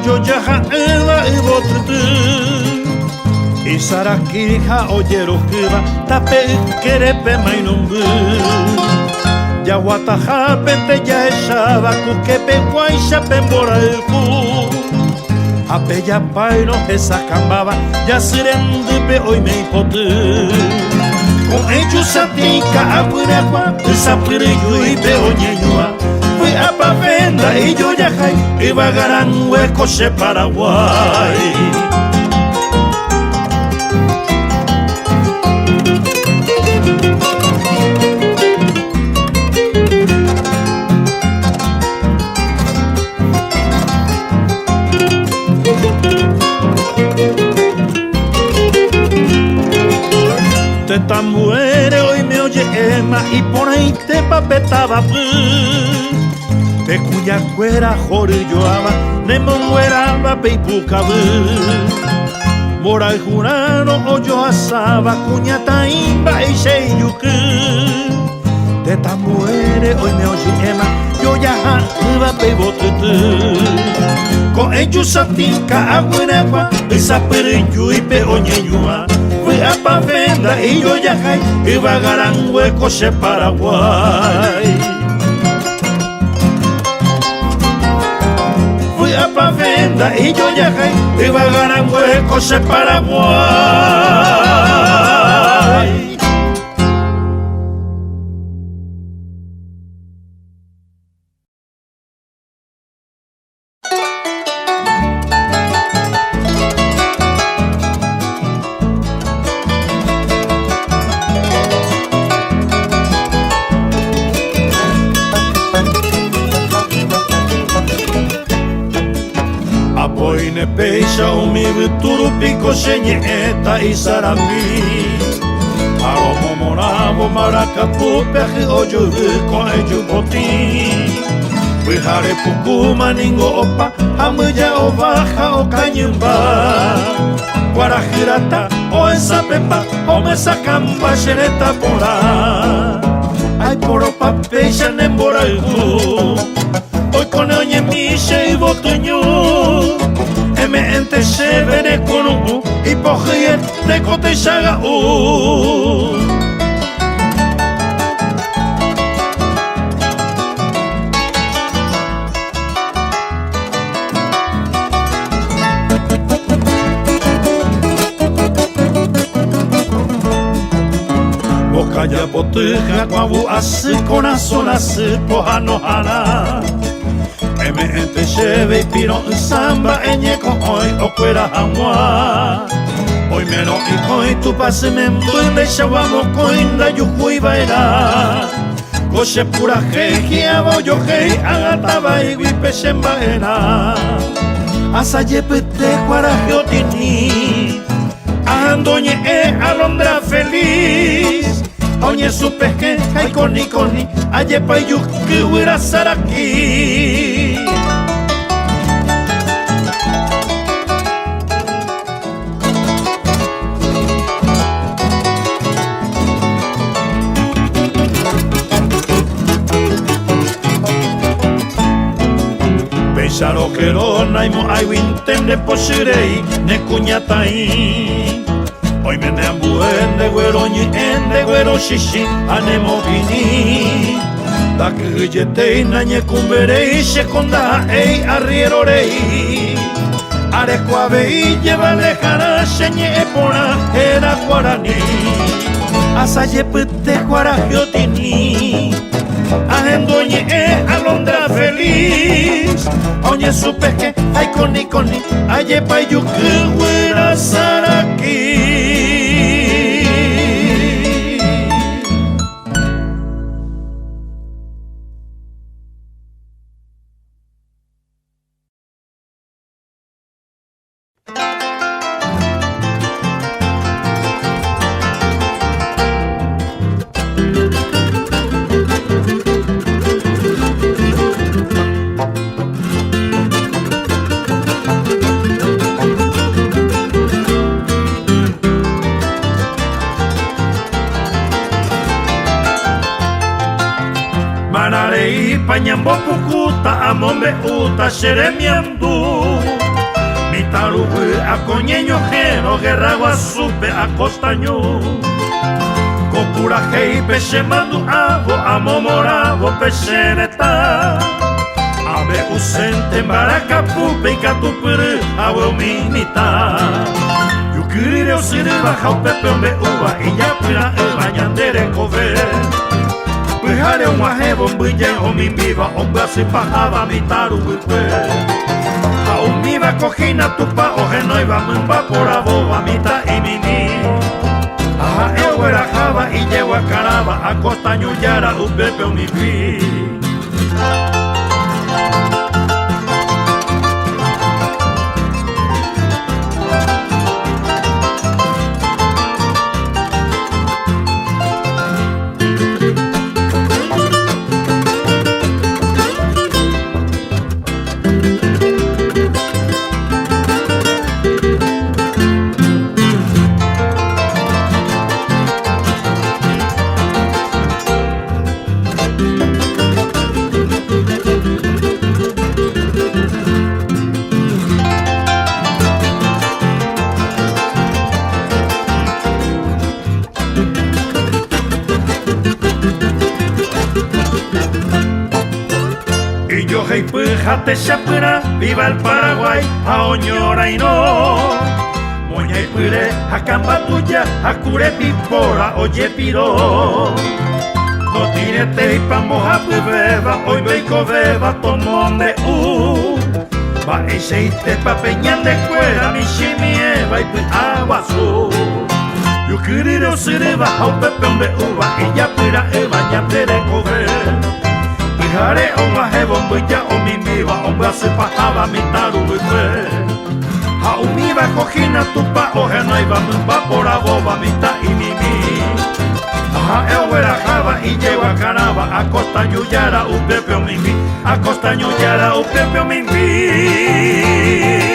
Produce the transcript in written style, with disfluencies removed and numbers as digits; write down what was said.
yo jaja eva y botutu Isarakirija oyero kiba tape kerepe mainumbu Ya wataja pente ya eshaba kukepe guaisha pembora el ku Ape ya paino esa cambaba ya sirendupe hoy me hipotu Con ellos satica apuregua esa pirillo y peoñeñua Fui a Pavenda y yo ya jai iba a garan hueco se Paraguay Te muere hoy me oye Emma y por ahí te papetaba Te cuya cuera jore yo ama Nemo mueraba peipucabu Mora el jurano o yo asaba Cuña taimba y sheyuku Te muere hoy me oye Emma Yo ya iba peibotutu Con ellos satica aguinepa Esa perillo y peoñeñua Fui a Pavenda y yo ya jai iba a garan hueco se Paraguay Fui a Pavenda y yo ya jai iba a garan hueco se Paraguay Apoine peixa umi vituru pico xeñeta y sarambi Aromo moravo maracapu peji oyo con ello botín Wihare puku maningo opa amuya o baja o cañumba Guarajirata o esa pepa o mesa campa xereta pora Ay poropa peixa nembora el Hoy con oñe miche y botuño Eme ente se vene con un Y pojiet de cote saga Boca ya botuja guabu así con azona así pojano hana Eme ente cheve y piro en samba eñeco hoy o cuera hamua Hoy menos y coi tu pase me embunde Shawamo coinda yuhui baila Coche pura jeja boyo hei agataba y guipe shembaena Asa yepete guarajiotini Andoñe alondra feliz Oñe supe que hay coni Ayepa y yuki huira saraki Pensaro que lo naimo ay wintende posirei ne cuñatai Hoy me neambu ende güero ñi ende güero shishi anemo vini Da que yete nañe cumberei shekonda ei arrierorei Arecuave y lleva lejana sheñe epona era guaraní Asa yepete guarajiotini Ahendoñe alondra feliz Oñe supe que hay coni Ayepa yuki güera saraki Manarei pañambo pukuta amombe uta xeremiandu tarugue a coñeño jero guerra guasupe a costaño Kopura hei peche mandu avo amomoravo peche neta Abe usente maracapupe y catupere avo minita Yukirire osire baja pepe ombe uva y ya pira el bañandere kove Pihare un wahebo mbuye omi viva omba si pajaba mi tarugue Aumiva cojina tupa ojeno iba mumba por aboba mita y mini Aha ewera java y llevo a caraba a costaño yara upepe mi fi Hei pujate chapura, viva el Paraguay, a oñora y no. Moña y pure, a camba tuya, a cure pipora, oye piro. No tirete y pa moja beba, hoy beico beba, tomome Va y seite pa peñan de cuera, mi chimieva y pu agua azul. Yo quería ser baja un pepe uva, y ya pura el bañate de coger. Hare o mahebo mbuya o mimiva o mbase pahaba mitaru bwe Ha umiva cojina tupa o genaiva mumba por aboba mita y mimi Ha ewera java y lleva caraba a costa yuyara upepe o mimi A costa yuyara upepe o mimi